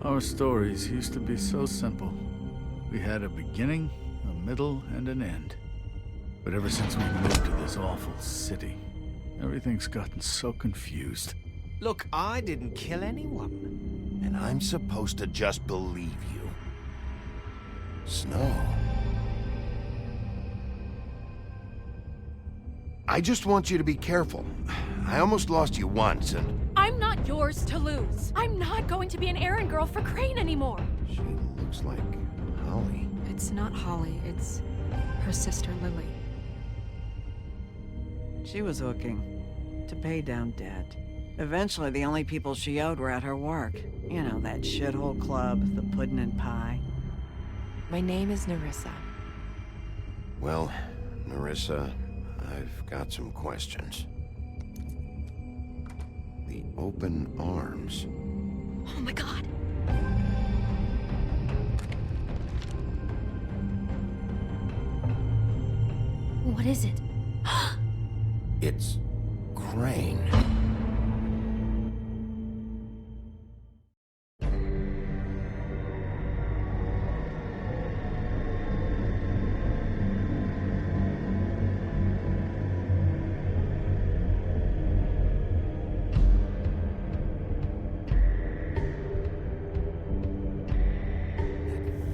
Our stories used to be so simple. We had a beginning, a middle, and an end. But ever since we moved to this awful city, everything's gotten so confused. Look, I didn't kill anyone. And I'm supposed to just believe you. Snow. I just want you to be careful. I almost lost you once, and... I'm not yours to lose. I'm not going to be an errand girl for Crane anymore. She looks like Holly. It's not Holly, it's her sister Lily. She was looking to pay down debt. Eventually, the only people she owed were at her work. You know, that shithole club, the Puddin' and Pie. My name is Nerissa. Well, Nerissa, I've got some questions. The open arms. Oh my god. What is it? It's Crane.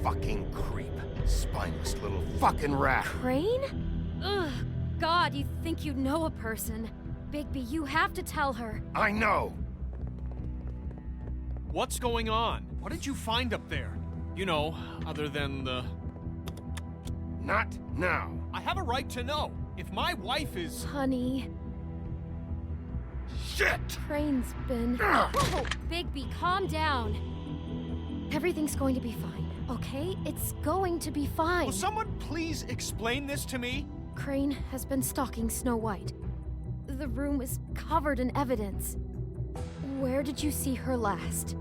Fucking creep. Spineless little fucking rat. Crane? Ugh. God, you think you know a person. Bigby, you have to tell her. I know. What's going on? What did you find up there? You know, other than the... Not now. I have a right to know. If my wife is... Honey, Shit! Crane's been... Whoa! Bigby, calm down. Everything's going to be fine, okay? It's going to be fine. Will someone please explain this to me? Crane has been stalking Snow White. The room is covered in evidence. Where did you see her last?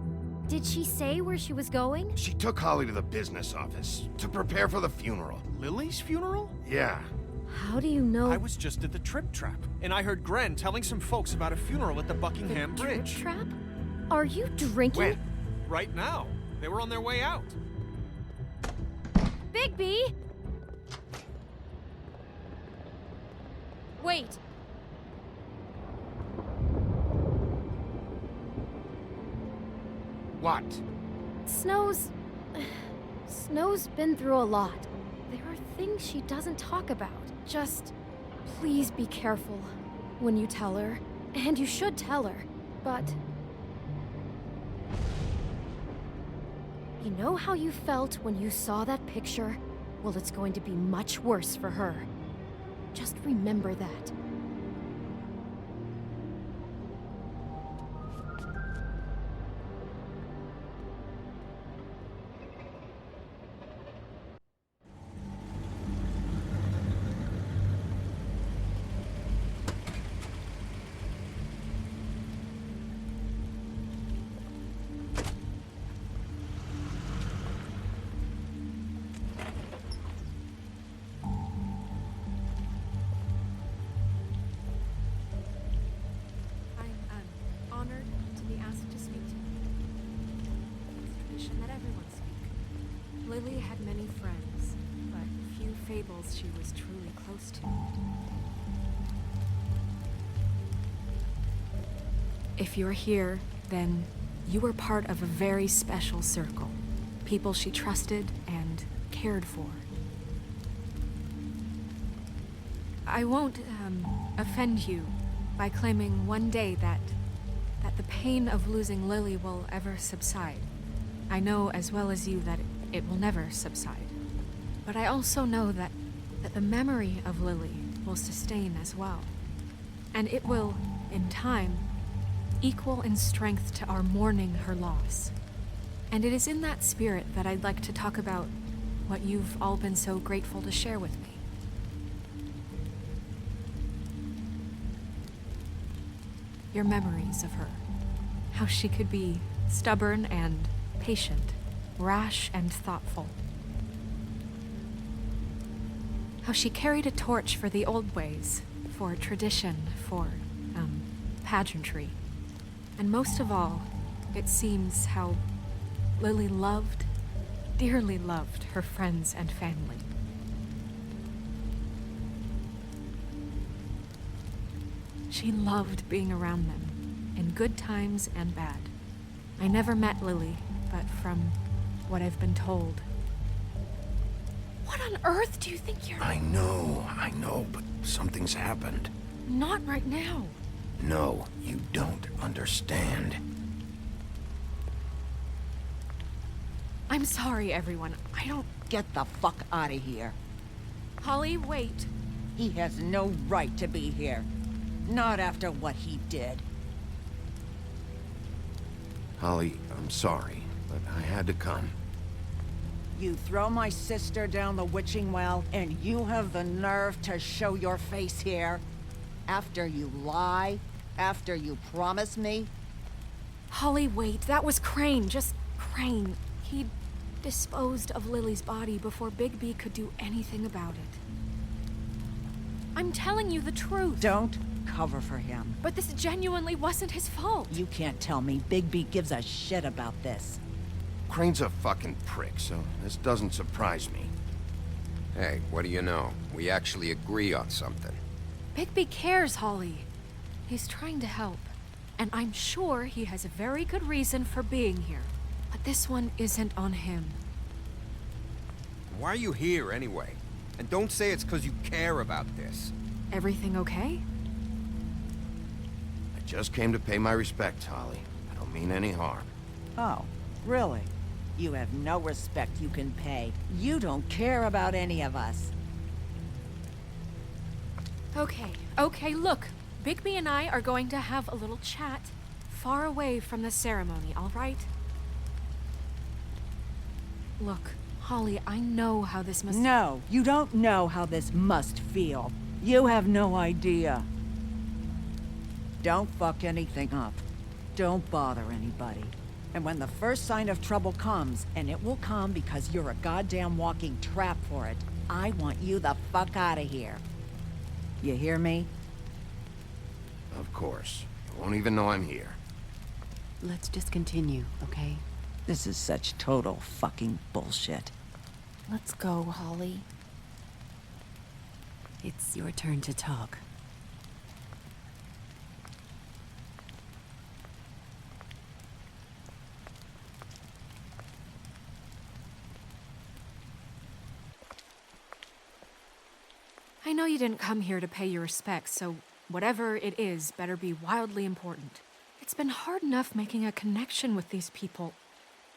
Did she say where she was going? She took Holly to the business office to prepare for the funeral. Lily's funeral? Yeah. How do you know? I was just at the Trip Trap, and I heard Gren telling some folks about a funeral at the Buckingham the Bridge. Trip Trap? Are you drinking? When? Right now. They were on their way out. Bigby! Wait. What? Snow's been through a lot. There are things she doesn't talk about. Just please be careful when you tell her. And you should tell her. But you know how you felt when you saw that picture? Well, it's going to be much worse for her. Just remember that. Honored to be asked to speak to you. It's tradition that everyone speak. Lily had many friends, but few fables she was truly close to. If you're here, then you were part of a very special circle. People she trusted and cared for. I won't, offend you by claiming one day that the pain of losing Lily will ever subside. I know as well as you that it will never subside. But I also know that the memory of Lily will sustain as well. And it will, in time, equal in strength to our mourning her loss. And it is in that spirit that I'd like to talk about what you've all been so grateful to share with me. Your memories of her. How she could be stubborn and patient, rash and thoughtful. How she carried a torch for the old ways, for tradition, for, pageantry. And most of all, it seems how Lily loved, dearly loved, her friends and family. She loved being around them, in good times and bad. I never met Lily, but from what I've been told. What on earth do you think you're... I know, but something's happened. Not right now. No, you don't understand. I'm sorry, everyone. I don't... Get the fuck out of here. Holly, wait. He has no right to be here. Not after what he did. Holly, I'm sorry, but I had to come. You throw my sister down the witching well, and you have the nerve to show your face here? After you lie? After you promise me? Holly, wait. That was Crane. Just Crane. He disposed of Lily's body before Bigby could do anything about it. I'm telling you the truth. Don't cover for him. But this genuinely wasn't his fault. You can't tell me Bigby gives a shit about this. Crane's a fucking prick, so this doesn't surprise me. Hey, what do you know? We actually agree on something. Bigby cares, Holly. He's trying to help. And I'm sure he has a very good reason for being here. But this one isn't on him. Why are you here, anyway? And don't say it's because you care about this. Everything okay? I just came to pay my respects, Holly. I don't mean any harm. Oh, really? You have no respect you can pay. You don't care about any of us. Okay, look. Bigby and I are going to have a little chat far away from the ceremony, all right? Look, Holly, I know how this must... No, you don't know how this must feel. You have no idea. Don't fuck anything up. Don't bother anybody. And when the first sign of trouble comes, and it will come because you're a goddamn walking trap for it, I want you the fuck out of here. You hear me? Of course. You won't even know I'm here. Let's just continue, okay? This is such total fucking bullshit. Let's go, Holly. It's your turn to talk. I know you didn't come here to pay your respects, so whatever it is better be wildly important. It's been hard enough making a connection with these people.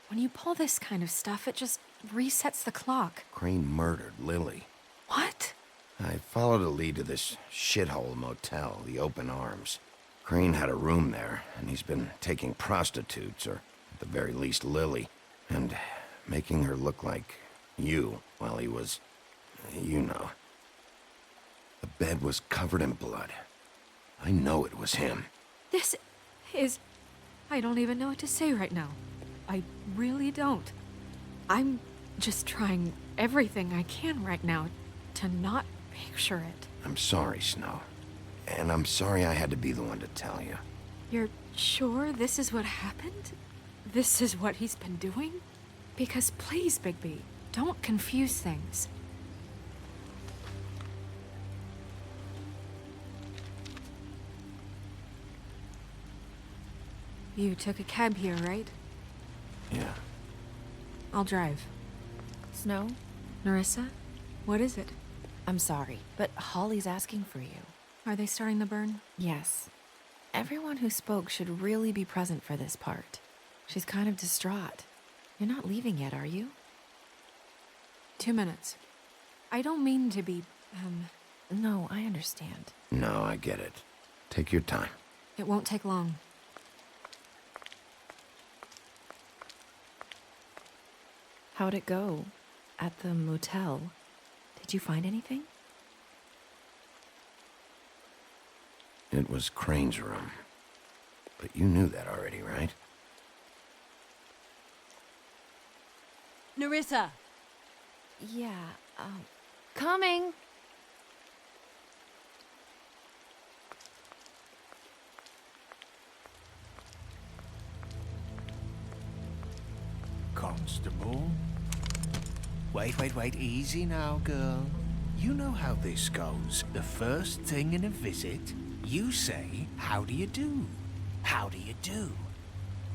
When you pull this kind of stuff, it just resets the clock. Crane murdered Lily. What? I followed a lead to this shithole motel, the Open Arms. Crane had a room there, and he's been taking prostitutes, or at the very least Lily, and making her look like you while he was, you know. The bed was covered in blood. I know it was him. This is... I don't even know what to say right now. I really don't. I'm just trying everything I can right now to not picture it. I'm sorry, Snow. And I'm sorry I had to be the one to tell you. You're sure this is what happened? This is what he's been doing? Because please, Bigby, don't confuse things. You took a cab here, right? Yeah. I'll drive. Snow, Nerissa? What is it? I'm sorry, but Holly's asking for you. Are they starting the burn? Yes. Everyone who spoke should really be present for this part. She's kind of distraught. You're not leaving yet, are you? 2 minutes. I don't mean to be, No, I understand. No, I get it. Take your time. It won't take long. How'd it go? At the motel? Did you find anything? It was Crane's room. But you knew that already, right? Nerissa! Yeah, coming! Constable. Wait. Easy now, girl. You know how this goes. The first thing in a visit, you say, "How do you do? How do you do?"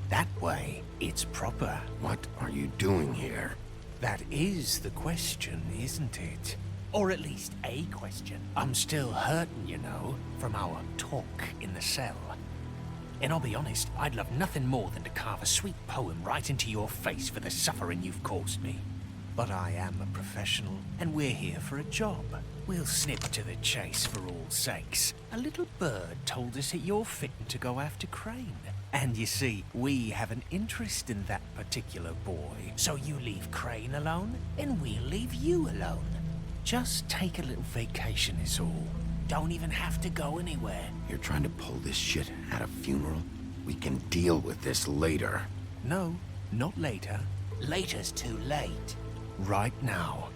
That way, it's proper. What are you doing here? That is the question, isn't it? Or at least a question. I'm still hurting, you know, from our talk in the cell. And I'll be honest, I'd love nothing more than to carve a sweet poem right into your face for the suffering you've caused me. But I am a professional, and we're here for a job. We'll snip to the chase for all sakes. A little bird told us that you're fitting to go after Crane. And you see, we have an interest in that particular boy. So you leave Crane alone, and we'll leave you alone. Just take a little vacation is all. Don't even have to go anywhere. You're trying to pull this shit at a funeral? We can deal with this later. No, not later. Later's too late. Right now.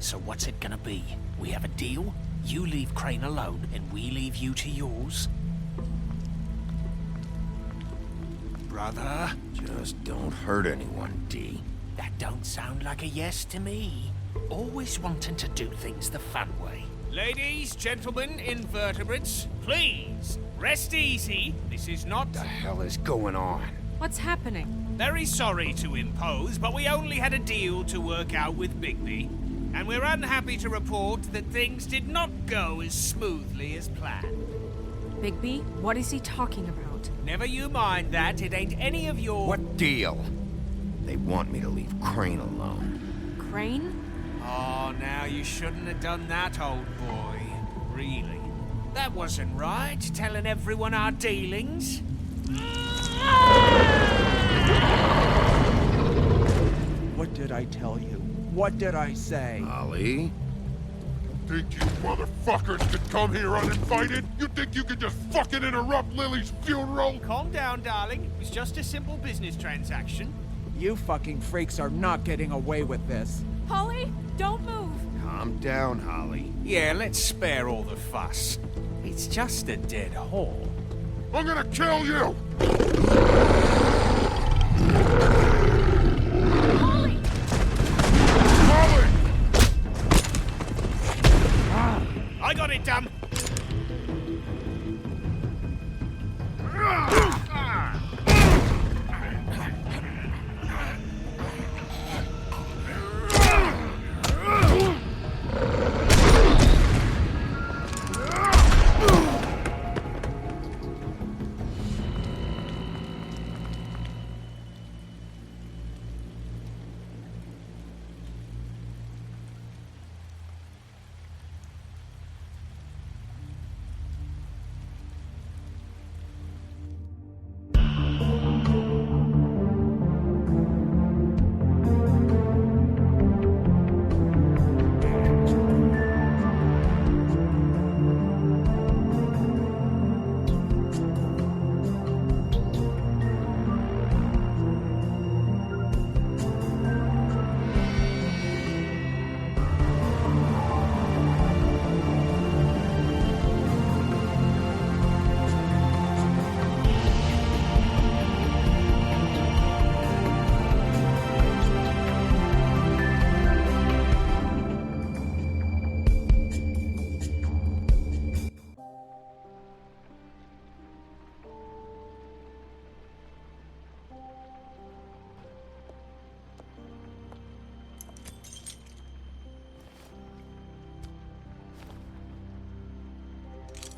So what's it gonna be? We have a deal? You leave Crane alone, and we leave you to yours? Brother? Just don't hurt anyone, D. That don't sound like a yes to me. Always wanting to do things the fun way. Ladies, gentlemen, invertebrates, please, rest easy. This is not... What the hell is going on? What's happening? Very sorry to impose, but we only had a deal to work out with Bigby. And we're unhappy to report that things did not go as smoothly as planned. Bigby, what is he talking about? Never you mind that, it ain't any of your... What deal? They want me to leave Crane alone. Crane? Oh, now you shouldn't have done that, old boy. Really. That wasn't right, telling everyone our dealings. What did I tell you? What did I say? Holly? Think you motherfuckers could come here uninvited? You think you could just fucking interrupt Lily's funeral? Calm down, darling. It was just a simple business transaction. You fucking freaks are not getting away with this. Holly, don't move! Calm down, Holly. Yeah, let's spare all the fuss. It's just a dead hole. I'm gonna kill you! Holly! Holly! I got it, damn!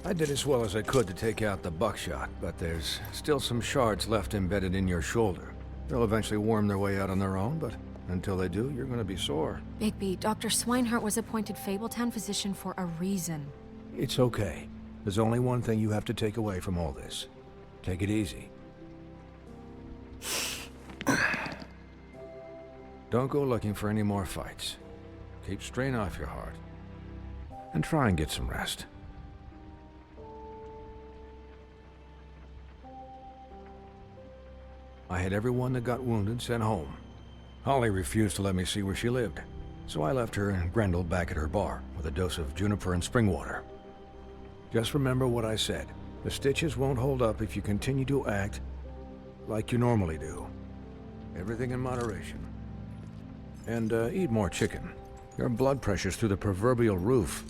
I did as well as I could to take out the buckshot, but there's still some shards left embedded in your shoulder. They'll eventually worm their way out on their own, but until they do, you're gonna be sore. Bigby, Dr. Swinehart was appointed Fabletown physician for a reason. It's okay. There's only one thing you have to take away from all this. Take it easy. Don't go looking for any more fights. Keep strain off your heart. And try and get some rest. I had everyone that got wounded sent home. Holly refused to let me see where she lived, so I left her and Grendel back at her bar with a dose of juniper and spring water. Just remember what I said. The stitches won't hold up if you continue to act like you normally do. Everything in moderation. And eat more chicken. Your blood pressure's through the proverbial roof.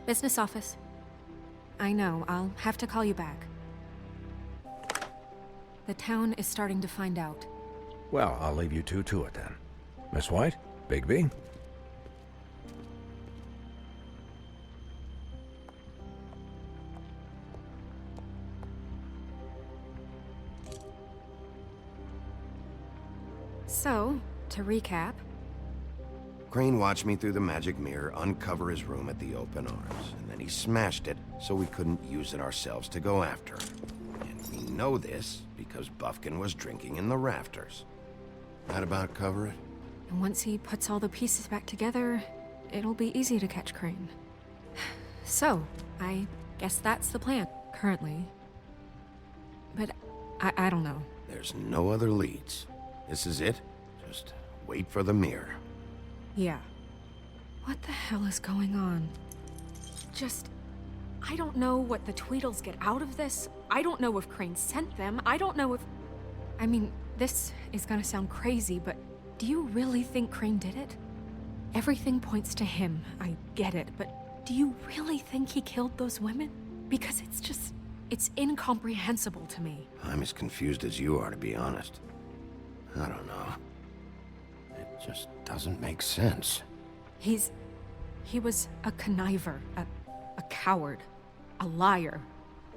Business office. I know, I'll have to call you back. The town is starting to find out. Well, I'll leave you two to it then. Miss White? Bigby? So, to recap, Crane watched me through the magic mirror uncover his room at the Open Arms, and then he smashed it so we couldn't use it ourselves to go after him. And we know this because Bufkin was drinking in the rafters. That about cover it? and once he puts all the pieces back together, it'll be easy to catch Crane. So, I guess that's the plan, currently. But I don't know. There's no other leads. This is it. Just wait for the mirror. Yeah. What the hell is going on? I don't know what the Tweedles get out of this. I don't know if Crane sent them. I don't know if... I mean, this is gonna sound crazy, but do you really think Crane did it? Everything points to him, I get it, but do you really think he killed those women? Because it's incomprehensible to me. I'm as confused as you are, to be honest. I don't know. It just doesn't make sense. He was a conniver, a coward, a liar.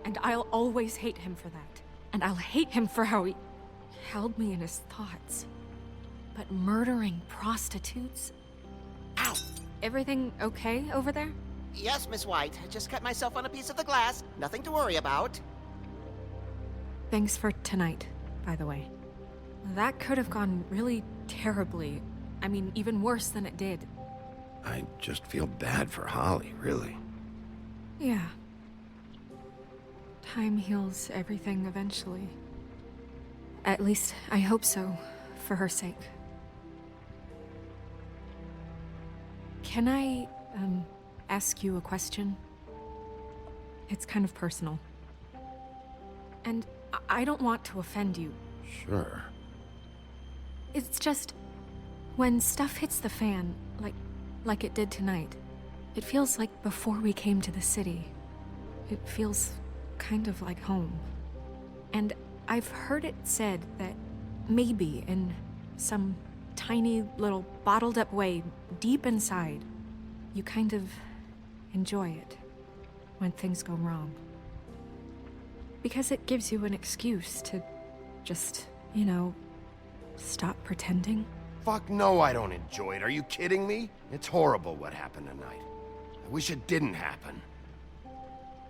And I'll always hate him for that. And I'll hate him for how he held me in his thoughts. But murdering prostitutes? Ow! Everything okay over there? Yes, Miss White. I just cut myself on a piece of the glass. Nothing to worry about. Thanks for tonight, by the way. That could have gone really terribly. I mean, even worse than it did. I just feel bad for Holly, really. Yeah. Time heals everything eventually. At least, I hope so, for her sake. Can I, ask you a question? It's kind of personal. And I don't want to offend you. Sure. It's just... when stuff hits the fan, like it did tonight, it feels like before we came to the city. It feels kind of like home. And I've heard it said that maybe in some tiny little bottled up way deep inside, you kind of enjoy it when things go wrong. Because it gives you an excuse to just, you know, stop pretending. Fuck no, I don't enjoy it. Are you kidding me? It's horrible what happened tonight. I wish it didn't happen.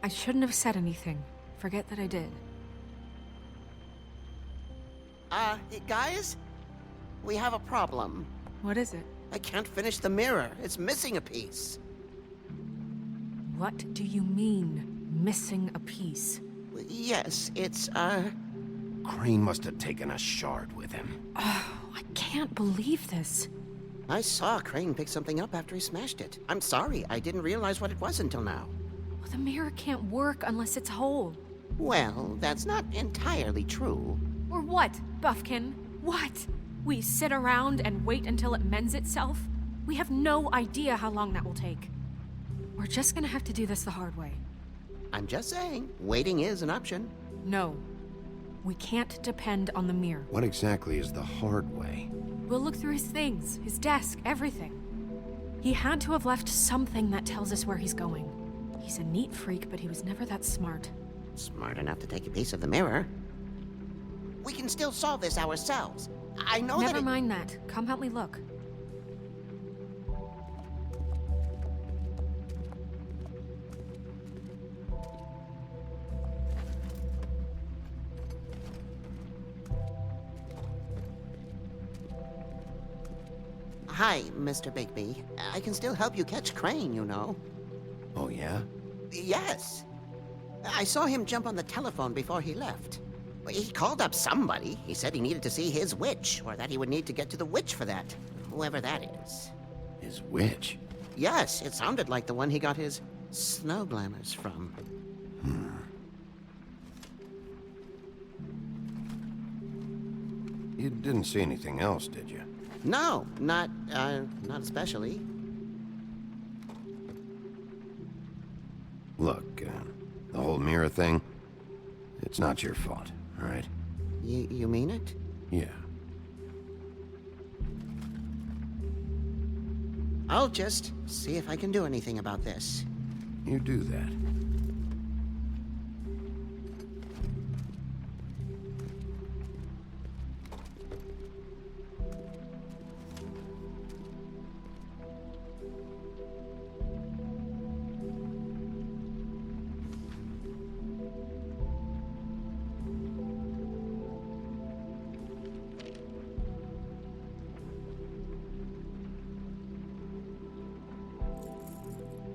I shouldn't have said anything. Forget that I did. Guys? We have a problem. What is it? I can't finish the mirror. It's missing a piece. What do you mean, missing a piece? Yes, it's, Crane must have taken a shard with him. Oh, I can't believe this. I saw Crane pick something up after he smashed it. I'm sorry, I didn't realize what it was until now. Well, the mirror can't work unless it's whole. Well, that's not entirely true. Or what, Buffkin? What? We sit around and wait until it mends itself? We have no idea how long that will take. We're just gonna have to do this the hard way. I'm just saying, waiting is an option. No. We can't depend on the mirror. What exactly is the hard way? We'll look through his things, his desk, everything. He had to have left something that tells us where he's going. He's a neat freak, but he was never that smart. Smart enough to take a piece of the mirror. We can still solve this ourselves. I know that. Never mind that. Come help me look. Hi, Mr. Bigby. I can still help you catch Crane, you know. Oh, yeah? Yes. I saw him jump on the telephone before he left. He called up somebody. He said he needed to see his witch, or that he would need to get to the witch for that. Whoever that is. His witch? Yes, it sounded like the one he got his snow glamours from. You didn't see anything else, did you? No, not especially. Look, the whole mirror thing, it's not your fault, all right? You mean it? Yeah. I'll just see if I can do anything about this. You do that.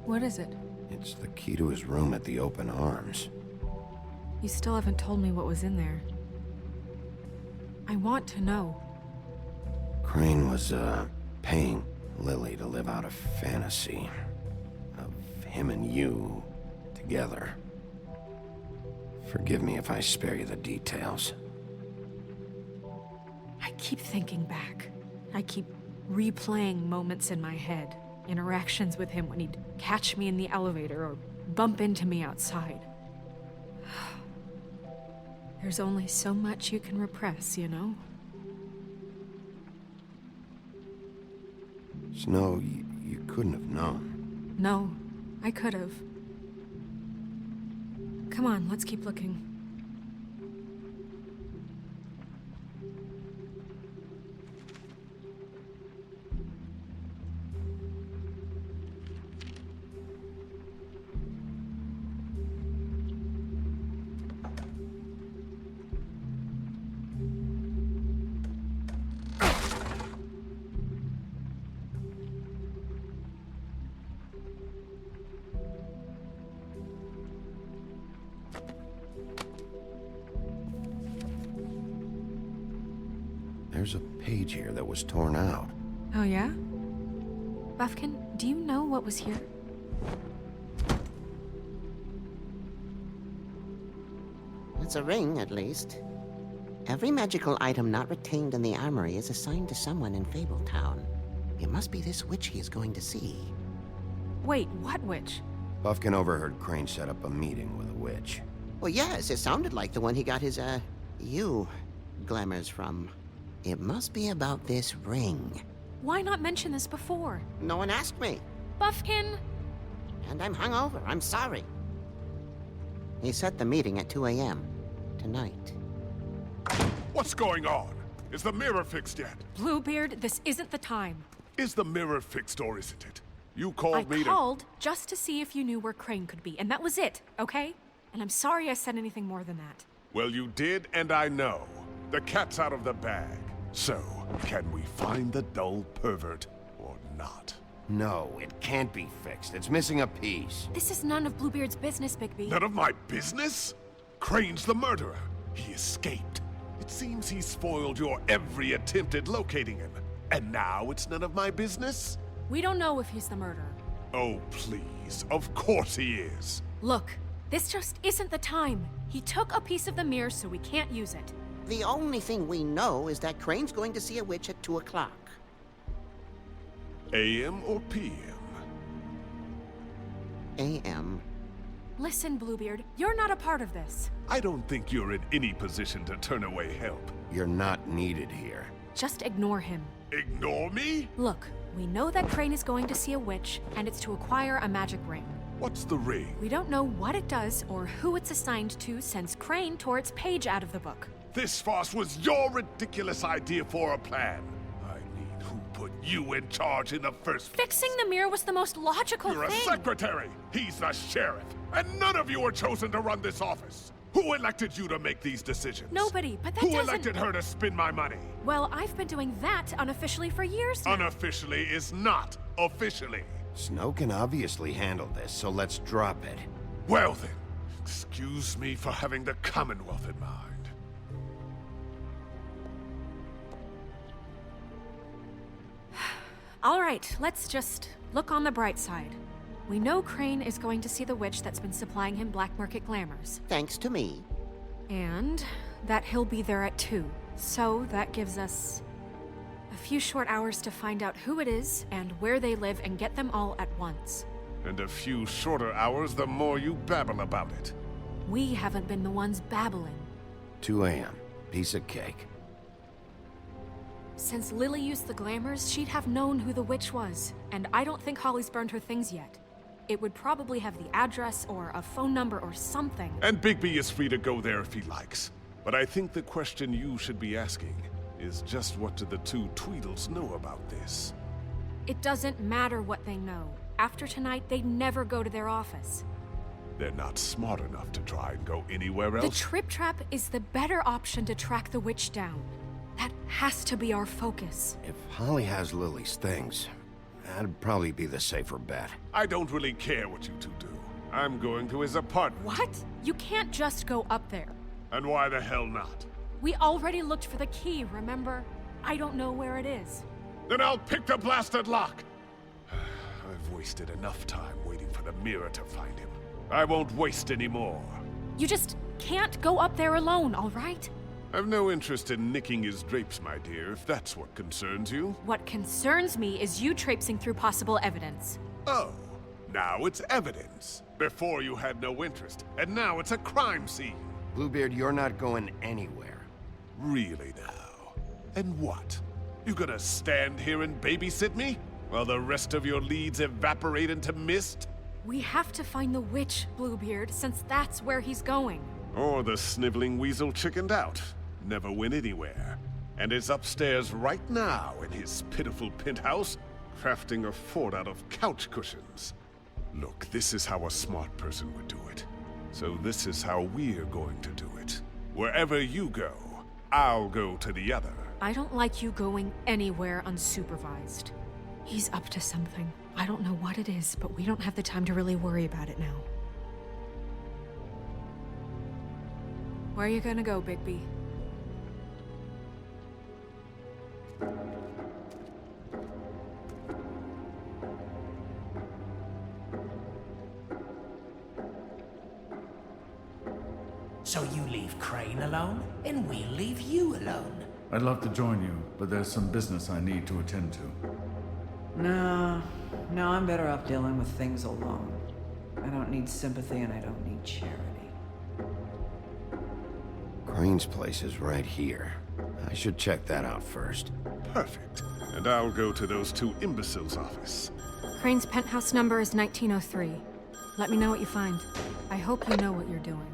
What is it? It's the key to his room at the Open Arms. You still haven't told me what was in there. I want to know. Crane was, paying Lily to live out a fantasy of him and you together. Forgive me if I spare you the details. I keep thinking back. I keep replaying moments in my head. Interactions with him when he'd catch me in the elevator or bump into me outside. There's only so much you can repress, you know? Snow, you couldn't have known. No, I could have. Come on, let's keep looking. There's a page here that was torn out. Oh, yeah? Buffkin, do you know what was here? It's a ring, at least. Every magical item not retained in the armory is assigned to someone in Fabletown. It must be this witch he is going to see. Wait, what witch? Buffkin overheard Crane set up a meeting with a witch. Well, yes, it sounded like the one he got his, glamours from. It must be about this ring. Why not mention this before? No one asked me. Buffkin! And I'm hungover. I'm sorry. He set the meeting at 2 a.m. tonight. What's going on? Is the mirror fixed yet? Bluebeard, this isn't the time. Is the mirror fixed or isn't it? You called me I called just to see if you knew where Crane could be, and that was it, okay? And I'm sorry I said anything more than that. Well, you did, and I know. The cat's out of the bag. So, can we find the dull pervert or not? No, it can't be fixed. It's missing a piece. This is none of Bluebeard's business, Bigby. None of my business? Crane's the murderer. He escaped. It seems he spoiled your every attempt at locating him. And now it's none of my business? We don't know if he's the murderer. Oh, please. Of course he is. Look, this just isn't the time. He took a piece of the mirror, so we can't use it. The only thing we know is that Crane's going to see a witch at 2 o'clock. AM or PM? AM. Listen, Bluebeard, you're not a part of this. I don't think you're in any position to turn away help. You're not needed here. Just ignore him. Ignore me? Look, we know that Crane is going to see a witch, and it's to acquire a magic ring. What's the ring? We don't know what it does or who it's assigned to since Crane tore its page out of the book. This farce was your ridiculous idea for a plan. I mean, who put you in charge in the first place? Fixing the mirror was the most logical You're thing. a secretary. He's the sheriff. And none of you were chosen to run this office. Who elected you to make these decisions? Nobody, but that Who doesn't... elected her to spend my money? Well, I've been doing that unofficially for years now. Unofficially is not officially. Snow can obviously handle this, so let's drop it. Well then, excuse me for having the Commonwealth in mind. All right, let's just look on the bright side. We know Crane is going to see the witch that's been supplying him black market glamours. Thanks to me. And that he'll be there at 2. So that gives us a few short hours to find out who it is and where they live and get them all at once. And a few shorter hours the more you babble about it. We haven't been the ones babbling. 2 a.m. Piece of cake. Since Lily used the glamours, she'd have known who the witch was. And I don't think Holly's burned her things yet. It would probably have the address or a phone number or something. And Bigby is free to go there if he likes. But I think the question you should be asking is just what do the 2 Tweedles know about this? It doesn't matter what they know. After tonight, they'd never go to their office. They're not smart enough to try and go anywhere else. The Trip Trap is the better option to track the witch down. That has to be our focus. If Holly has Lily's things, that'd probably be the safer bet. I don't really care what you 2 do. I'm going to his apartment. What? You can't just go up there. And why the hell not? We already looked for the key, remember? I don't know where it is. Then I'll pick the blasted lock! I've wasted enough time waiting for the mirror to find him. I won't waste any more. You just can't go up there alone, all right? I've no interest in nicking his drapes, my dear, if that's what concerns you. What concerns me is you traipsing through possible evidence. Oh, now it's evidence. Before you had no interest, and now it's a crime scene. Bluebeard, you're not going anywhere. Really now? And what? You gonna stand here and babysit me? While the rest of your leads evaporate into mist? We have to find the witch, Bluebeard, since that's where he's going. Or the sniveling weasel chickened out. Never went anywhere. And is upstairs right now in his pitiful penthouse, crafting a fort out of couch cushions. Look, this is how a smart person would do it. So this is how we're going to do it. Wherever you go, I'll go to the other. I don't like you going anywhere unsupervised. He's up to something. I don't know what it is, but we don't have the time to really worry about it now. Where are you gonna go, Bigby? So you leave Crane alone, and we'll leave you alone. I'd love to join you, but there's some business I need to attend to. No, I'm better off dealing with things alone. I don't need sympathy and I don't need charity. Crane's place is right here. I should check that out first. Perfect. And I'll go to those 2 imbeciles' office. Crane's penthouse number is 1903. Let me know what you find. I hope you know what you're doing.